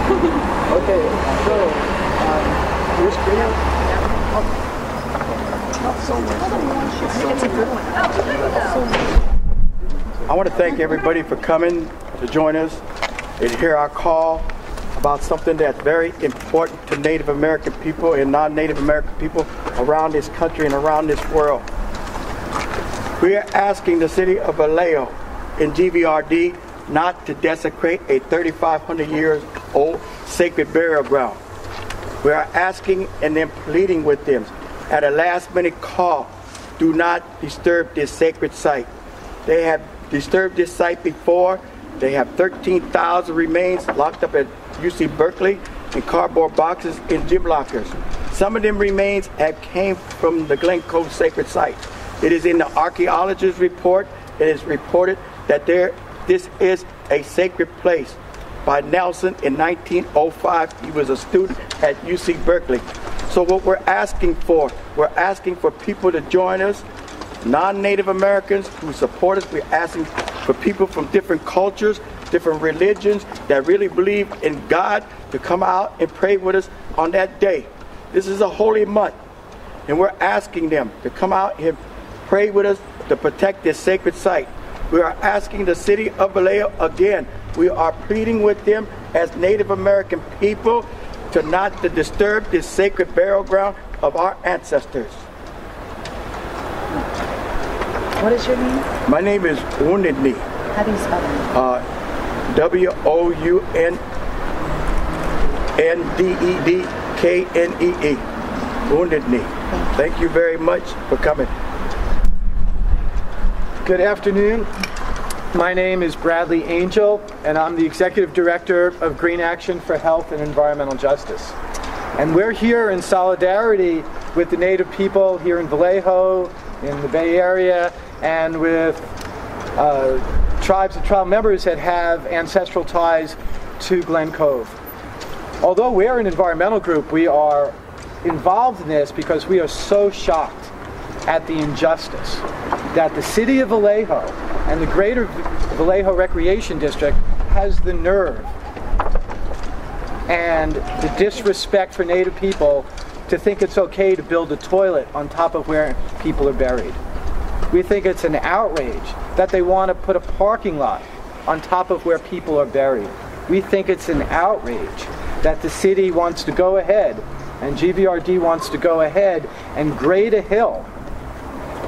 Okay, so your screen. I want to thank everybody for coming to join us and hear our call about something that's very important to Native American people and non-Native American people around this country and around this world. We are asking the city of Vallejo in GVRD not to desecrate a 3,500 years old sacred burial ground. We are asking and then pleading with them at a last minute call, do not disturb this sacred site. They have disturbed this site before. They have 13,000 remains locked up at UC Berkeley in cardboard boxes in gym lockers. Some of them remains have came from the Glen Cove sacred site. It is in the archaeologist's report. It is reported that this is a sacred place by Nelson in 1905. He was a student at UC Berkeley. So what we're asking for people to join us, non-Native Americans who support us. We're asking for people from different cultures, different religions that really believe in God to come out and pray with us on that day. This is a holy month, and we're asking them to come out and pray with us to protect this sacred site. We are asking the city of Vallejo again. We are pleading with them as Native American people to not to disturb this sacred burial ground of our ancestors. What is your name? My name is Wounded Knee. How do you spell it? WOUNNDEDKNEE. Wounded Knee. Thank you very much for coming. Good afternoon. My name is Bradley Angel, and I'm the Executive Director of Green Action for Health and Environmental Justice. And we're here in solidarity with the Native people here in Vallejo, in the Bay Area, and with tribes and tribe members that have ancestral ties to Glen Cove. Although we're an environmental group, we are involved in this because we are so shocked at the injustice that the city of Vallejo and the greater Vallejo Recreation District has the nerve and the disrespect for Native people to think it's okay to build a toilet on top of where people are buried. We think it's an outrage that they want to put a parking lot on top of where people are buried. We think it's an outrage that the city wants to go ahead and GVRD wants to go ahead and grade a hill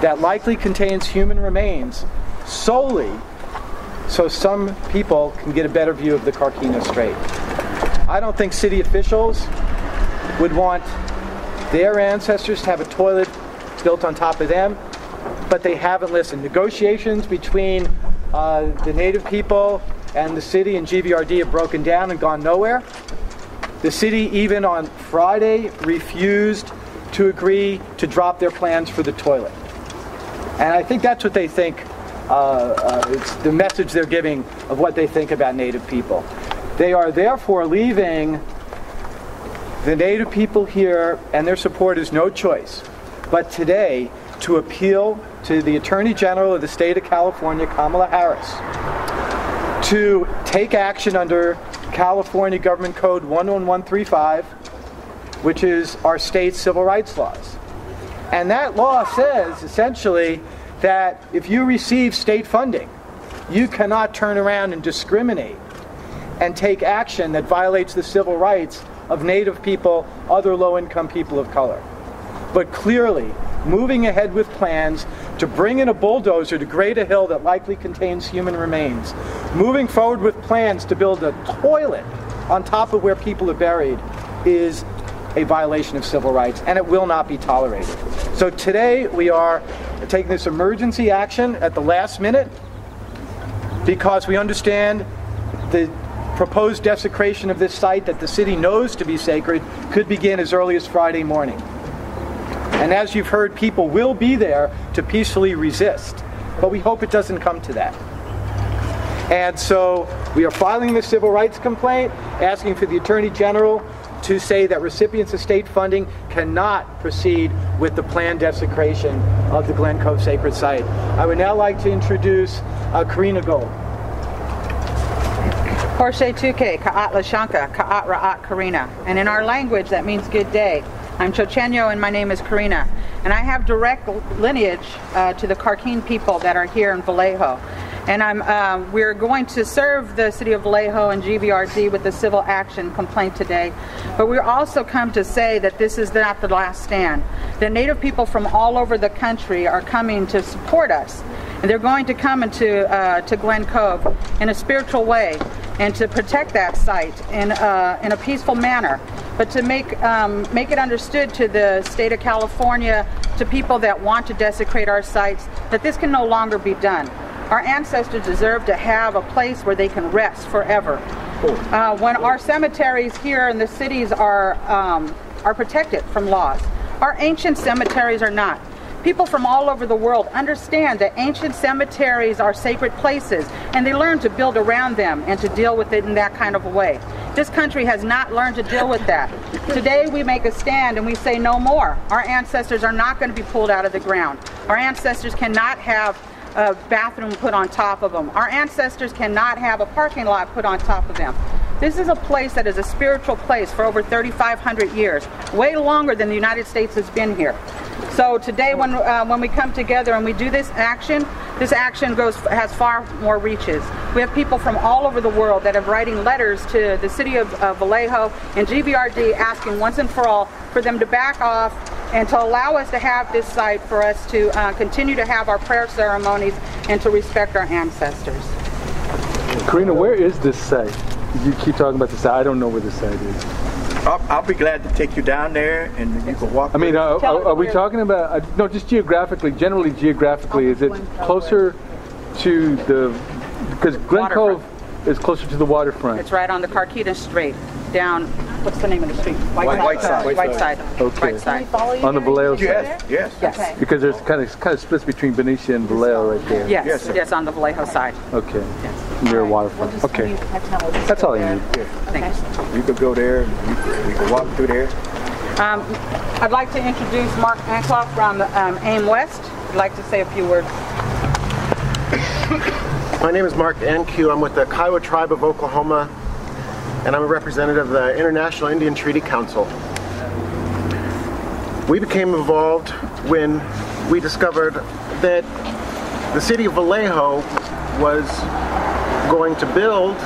that likely contains human remains solely so some people can get a better view of the Carquinez Strait. I don't think city officials would want their ancestors to have a toilet built on top of them, but they haven't listened. Negotiations between the Native people and the city and GVRD have broken down and gone nowhere. The city even on Friday refused to agree to drop their plans for the toilet. And I think that's what they think, it's the message they're giving of what they think about Native people. They are therefore leaving the Native people here and their supporters no choice but today to appeal to the Attorney General of the state of California, Kamala Harris, to take action under California Government Code 11135, which is our state's civil rights laws. And that law says, essentially, that if you receive state funding, you cannot turn around and discriminate and take action that violates the civil rights of Native people, other low-income people of color. But clearly, moving ahead with plans to bring in a bulldozer to grade a hill that likely contains human remains, moving forward with plans to build a toilet on top of where people are buried is a violation of civil rights, and it will not be tolerated. So today we are taking this emergency action at the last minute because we understand the proposed desecration of this site that the city knows to be sacred could begin as early as Friday morning. And as you've heard, people will be there to peacefully resist, but we hope it doesn't come to that. And so we are filing this civil rights complaint, asking for the Attorney General to say that recipients of state funding cannot proceed with the planned desecration of the Glen Cove sacred site. I would now like to introduce Karina Gold. Horshe Tuke, Ka'at Lashanka, Ka'at Ra'at Karina. And in our language, that means good day. I'm Chochenyo and my name is Karina. And I have direct lineage to the Karkin people that are here in Vallejo. And we're going to serve the city of Vallejo and GVRD with the civil action complaint today. But we also come to say that this is not the last stand. The Native people from all over the country are coming to support us. And they're going to come into to Glen Cove in a spiritual way and to protect that site in a peaceful manner. But to make it understood to the state of California, to people that want to desecrate our sites, that this can no longer be done. Our ancestors deserve to have a place where they can rest forever. When our cemeteries here in the cities are protected from laws, our ancient cemeteries are not. People from all over the world understand that ancient cemeteries are sacred places, and they learn to build around them and to deal with it in that kind of a way. This country has not learned to deal with that. Today we make a stand and we say no more. Our ancestors are not going to be pulled out of the ground. Our ancestors cannot have a bathroom put on top of them. Our ancestors cannot have a parking lot put on top of them. This is a place that is a spiritual place for over 3,500 years, way longer than the United States has been here. So today when we come together and we do this action has far more reaches. We have people from all over the world that are writing letters to the city of Vallejo and GVRD asking once and for all for them to back off and to allow us to have this site for us to continue to have our prayer ceremonies and to respect our ancestors. Karina, where is this site? You keep talking about this site. I don't know where this site is. I'll be glad to take you down there and you can walk. I mean, are we talking about, no, just geographically, generally geographically, is it closer to the, because Glen Cove is closer to the waterfront. It's right on the Carquita Strait, down, what's the name of the street? Whiteside. Whiteside. Okay. Whiteside. On the Vallejo side? Yes. Yes. Because there's kind of splits between Benicia and Vallejo right there. Yes, on the Vallejo side. Okay. Near waterfront. Okay. That's all I need. Thanks. You could go there, you can walk through there. I'd like to introduce Mark Anclough from AIM West. I'd like to say a few words. My name is Mark Anclough. I'm with the Kiowa Tribe of Oklahoma, and I'm a representative of the International Indian Treaty Council. We became involved when we discovered that the city of Vallejo was going to build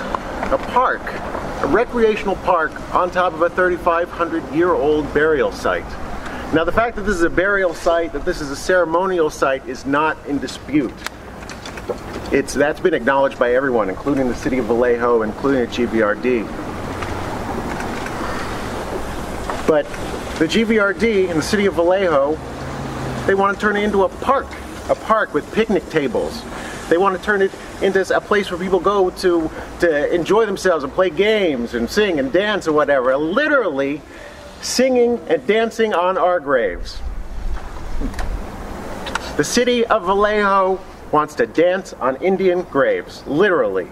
a park, a recreational park on top of a 3,500-year-old burial site. Now, the fact that this is a burial site, that this is a ceremonial site, is not in dispute. That's been acknowledged by everyone, including the city of Vallejo, including the GVRD. But the GVRD and the city of Vallejo, they want to turn it into a park with picnic tables. They want to turn it into a place where people go to enjoy themselves and play games and sing and dance or whatever. Literally singing and dancing on our graves. The city of Vallejo wants to dance on Indian graves, literally.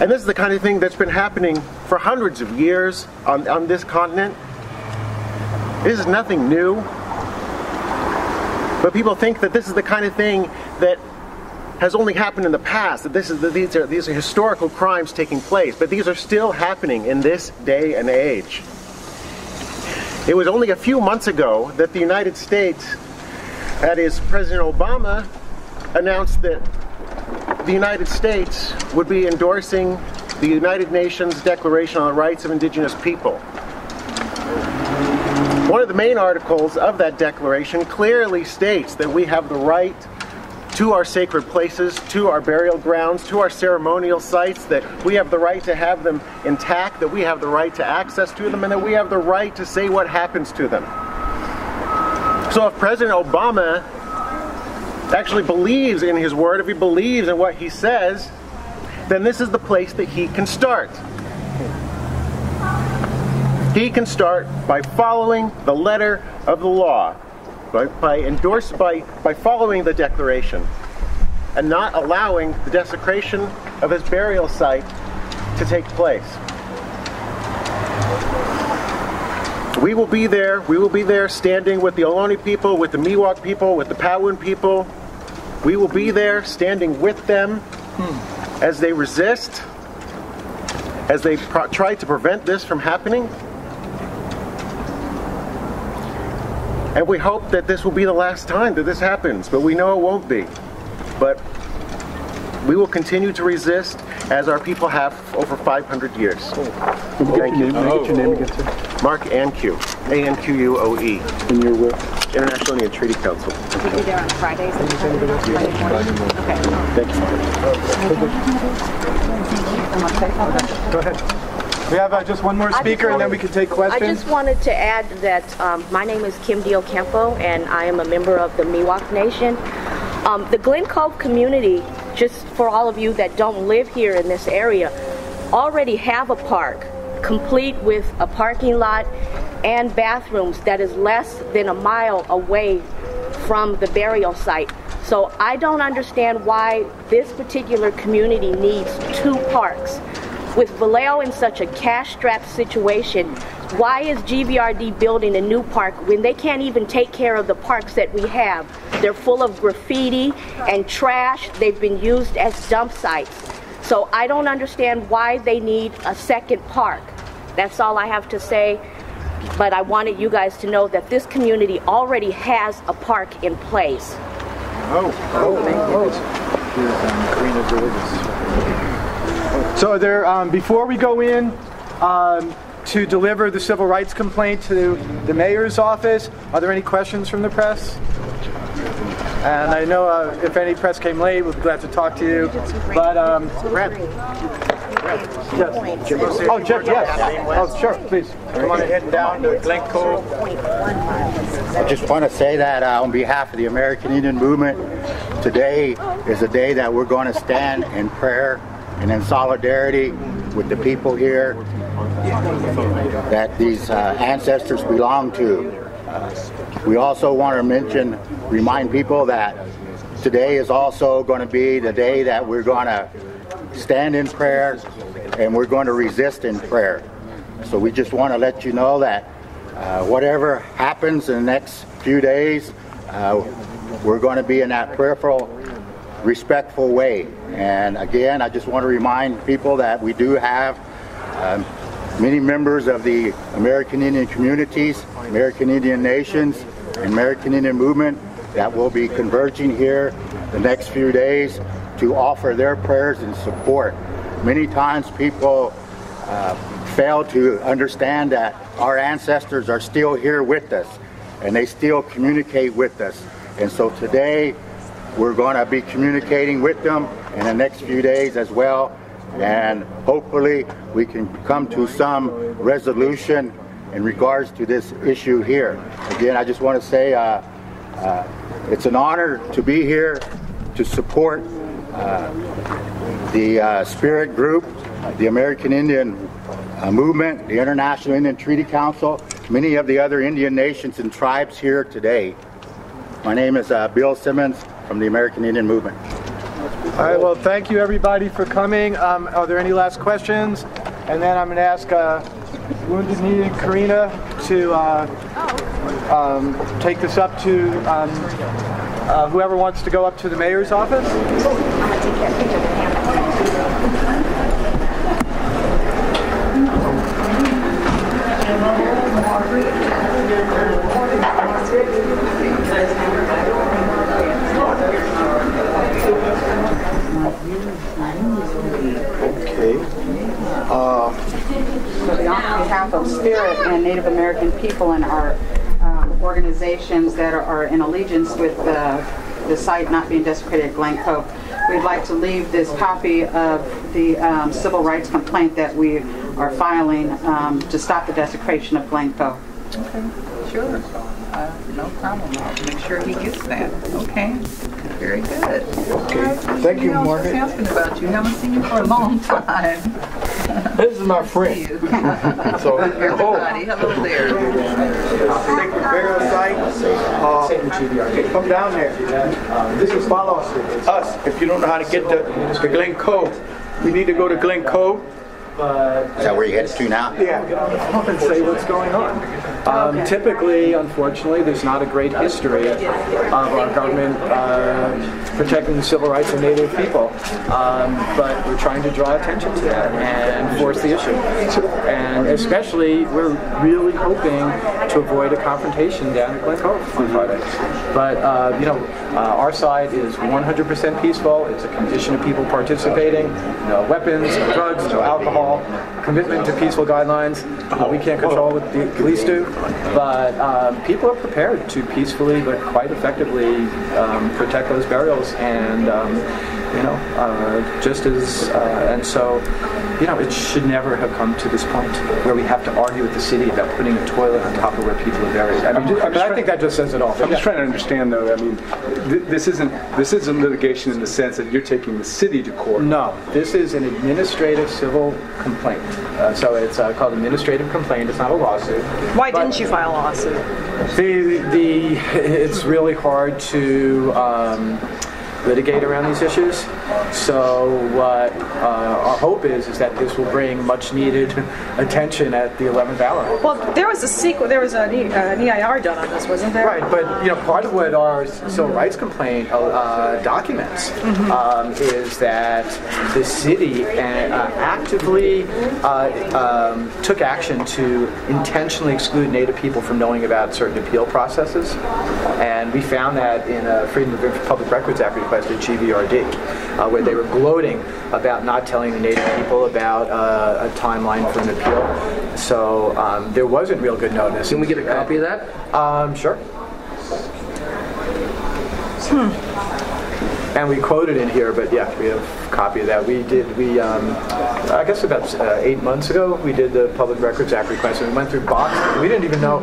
And this is the kind of thing that's been happening for hundreds of years on this continent. This is nothing new. But people think that this is the kind of thing that has only happened in the past, that these are historical crimes taking place, but these are still happening in this day and age. It was only a few months ago that the United States, that is President Obama, announced that the United States would be endorsing the United Nations Declaration on the Rights of Indigenous People. One of the main articles of that declaration clearly states that we have the right to our sacred places, to our burial grounds, to our ceremonial sites, that we have the right to have them intact, that we have the right to access to them, and that we have the right to say what happens to them. So if President Obama actually believes in his word, if he believes in what he says, then this is the place that he can start. He can start by following the letter of the law, by following the declaration, and not allowing the desecration of his burial site to take place. We will be there standing with the Ohlone people, with the Miwok people, with the Powwoon people, We will be there standing with them as they resist, as they try to prevent this from happening. And we hope that this will be the last time that this happens, but we know it won't be. But we will continue to resist as our people have for over 500 years. Thank you. Can I get your name again, sir? Mark Anquoe, A-N-Q-U-O-E. And you're with? International Indian Treaty Council. You'll be there on Fridays and Friday morning? Okay. Thank you, Mark. Go ahead. We have just one more speaker and then we can take I questions. just wanted to add that my name is Kim Dio Campo and I am a member of the Miwok Nation. The Glen Cove community, just for all of you that don't live here in this area, already have a park complete with a parking lot and bathrooms that is less than a mile away from the burial site. So I don't understand why this particular community needs two parks. With Vallejo in such a cash-strapped situation, why is GVRD building a new park when they can't even take care of the parks that we have? They're full of graffiti and trash. They've been used as dump sites. So I don't understand why they need a second park. That's all I have to say. But I wanted you guys to know that this community already has a park in place. So there, before we go in to deliver the civil rights complaint to the mayor's office, are there any questions from the press? And I know if any press came late, we'd be glad to talk to you. But yes. Oh, Jim, yes. Oh, sure, please. Come on heading down to Glen Cove. I just want to say that on behalf of the American Indian Movement, today is a day that we're going to stand in prayer and in solidarity with the people here that these ancestors belong to. We also want to remind people that today is also going to be the day that we're going to stand in prayer and we're going to resist in prayer. So we just want to let you know that whatever happens in the next few days, we're going to be in that prayerful, respectful way. And again, I just want to remind people that we do have many members of the American Indian communities, American Indian nations, and American Indian movement that will be converging here the next few days to offer their prayers and support. Many times people fail to understand that our ancestors are still here with us and they still communicate with us. And so today we're going to be communicating with them in the next few days as well, and hopefully we can come to some resolution in regards to this issue here. Again, I just want to say it's an honor to be here to support the Spirit Group, the American Indian Movement, the International Indian Treaty Council, many of the other Indian nations and tribes here today. My name is Bill Simmons from the American Indian Movement. All right, well, thank you everybody for coming. Are there any last questions? And then I'm going to ask Wounded Knee and Karina to take this up to whoever wants to go up to the mayor's office. Okay. On behalf of Spirit and Native American people and our organizations that are in allegiance with the site not being desecrated at Glen Cove, we'd like to leave this copy of the civil rights complaint that we are filing to stop the desecration of Glen Cove. Okay, sure. No problem. I'll make sure he gets that. Okay. Very good. Okay. Thank you, Margaret. What's asking about you? Haven't seen you for a long time. This is my friend. So, everybody, hello there. Sacred burial site. Come down there. This is follow us. If you don't know how to get to Glen Cove, we need to go to Glen Cove. Is that where you headed to now? Yeah. Come up and say what's going on. Typically, unfortunately, there's not a great history of our government protecting the civil rights of Native people. But we're trying to draw attention to that and force the issue. And especially, we're really hoping to avoid a confrontation down at Glen Cove on Friday. But, our side is 100% peaceful. It's a condition of people participating. No weapons, no drugs, no alcohol. Commitment to peaceful guidelines. We can't control what the police do. But people are prepared to peacefully but quite effectively protect those burials. And, it should never have come to this point where we have to argue with the city about putting a toilet on top of where people are buried. I think that just says it all. I'm just trying to understand, though. I mean, this isn't litigation in the sense that you're taking the city to court. No, this is an administrative civil complaint. So it's called administrative complaint. It's not a lawsuit. Why didn't you file a lawsuit? It's really hard to litigate around these issues. So what our hope is that this will bring much needed attention at the 11th hour. Well, there was an EIR done on this, wasn't there? Right, but part of what our civil rights complaint documents is that the city actively took action to intentionally exclude Native people from knowing about certain appeal processes, and we found that in a Freedom of Public Records Act request at GVRD, where they were gloating about not telling the Native people about a timeline for an appeal. So there wasn't real good notice. Can we get a copy of that? Sure. And we quoted in here, but yeah, we have a copy of that. I guess about 8 months ago, we did the Public Records Act request, and we went through boxes. We didn't even know.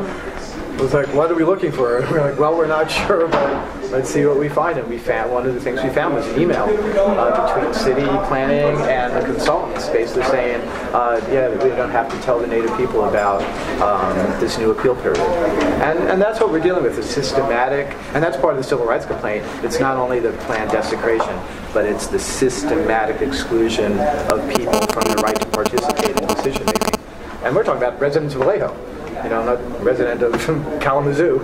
It was like, what are we looking for? And we're like, well, we're not sure, but let's see what we find. And we found, one of the things we found was an email between city planning and the consultants, basically saying, we don't have to tell the Native people about this new appeal period. And that's what we're dealing with, is systematic, and that's part of the civil rights complaint. It's not only the planned desecration, but it's the systematic exclusion of people from the right to participate in decision making. And we're talking about residents of Vallejo. I'm not a resident of Kalamazoo.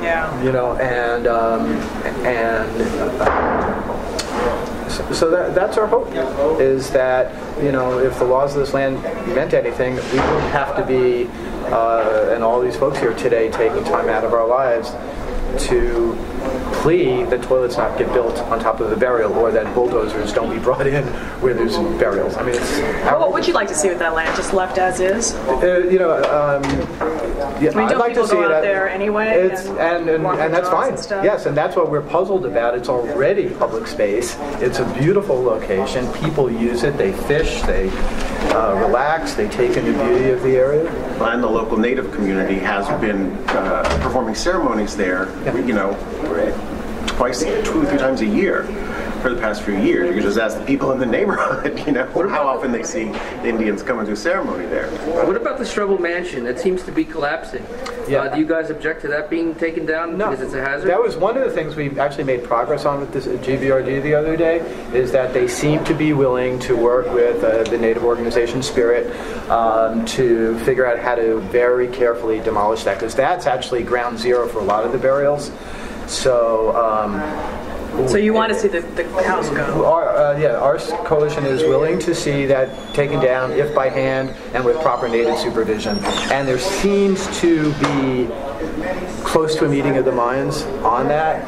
Yeah. So that's our hope, is that, if the laws of this land meant anything, we wouldn't have to be, and all these folks here today taking time out of our lives to plea that toilets not get built on top of the burial, or that bulldozers don't be brought in where there's burials. I mean, what would you like to see with that land? Just left as is? I'd like to see it out there anyway. And that's fine. Yes, and that's what we're puzzled about. It's already public space. It's a beautiful location. People use it. They fish. They relax. They take in the beauty of the area. And the local Native community has been performing ceremonies there, twice, 2 or 3 times a year for the past few years. You can just ask the people in the neighborhood, how often they see the Indians come and do ceremony there. What about the Strebel Mansion? It seems to be collapsing. Yeah. Do you guys object to that being taken down because it's a hazard? That was one of the things we actually made progress on with this GVRD the other day, is that they seem to be willing to work with the Native organization Spirit to figure out how to very carefully demolish that, because that's actually ground zero for a lot of the burials. So you want to see the house go? Our coalition is willing to see that taken down, if by hand and with proper Native supervision. And there seems to be close to a meeting of the minds on that.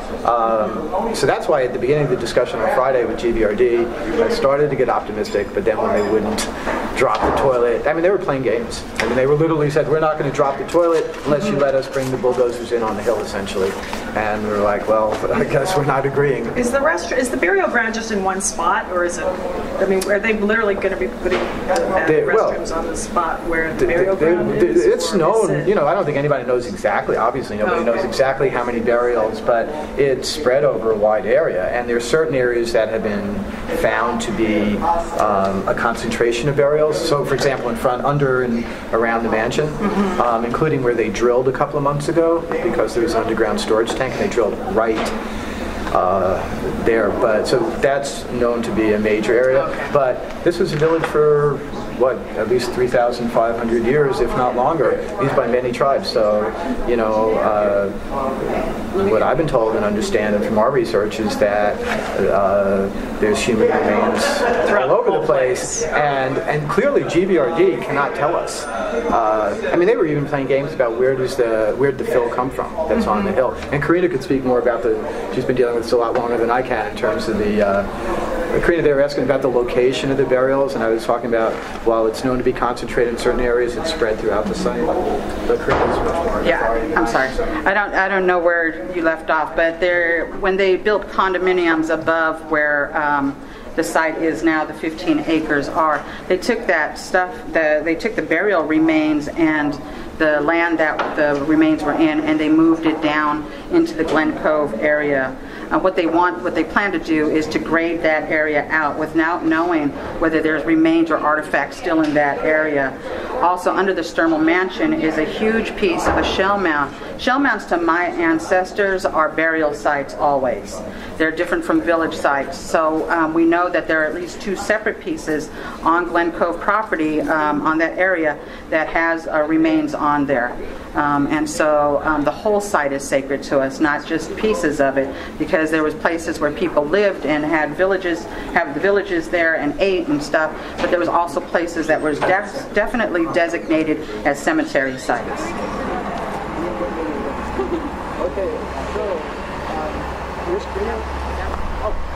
So that's why at the beginning of the discussion on Friday with GVRD, I started to get optimistic, but then when they wouldn't drop the toilet, they were playing games. They were literally said, we're not going to drop the toilet unless you let us bring the bulldozers in on the hill, essentially. And we were like, well, I guess we're not agreeing. Is the burial ground just in one spot, or is it? Are they literally going to be putting restrooms on the spot where the burial ground is? It's known. I don't think anybody knows exactly. Obviously, nobody knows exactly how many burials, but it's spread over a wide area, and there are certain areas that have been found to be a concentration of burials. So, for example, in front, under, and around the mansion, including where they drilled a couple of months ago, because there was an underground storage tank, and they drilled right there. But so that's known to be a major area. Okay. But this was a village for what, at least 3,500 years, if not longer, used by many tribes. So, you know, what I've been told and understand from our research is that there's human remains all over the place, and clearly GVRD cannot tell us. I mean, they were even playing games about where did the fill come from that's on the hill. And Karina could speak more about she's been dealing with this a lot longer than I can in terms of Karina, they were asking about the location of the burials, and I was talking about, while it's known to be concentrated in certain areas, it's spread throughout the site. But Karina's much more. Yeah, I'm sorry. I don't know where you left off, but when they built condominiums above where the site is now, the 15 acres are, they took that stuff, they took the burial remains and the land that the remains were in, and they moved it down into the Glen Cove area. What they plan to do is to grade that area out without knowing whether there's remains or artifacts still in that area. Also, under the Sturmel Mansion is a huge piece of a shell mound. Shell mounds to my ancestors are burial sites always. They're different from village sites. So we know that there are at least 2 separate pieces on Glen Cove property on that area that has remains on there. And so the whole site is sacred to us, not just pieces of it, because there was places where people lived and had have the villages there and ate and stuff, but there was also places that were definitely designated as cemetery sites. Okay, so here's Karina. Oh.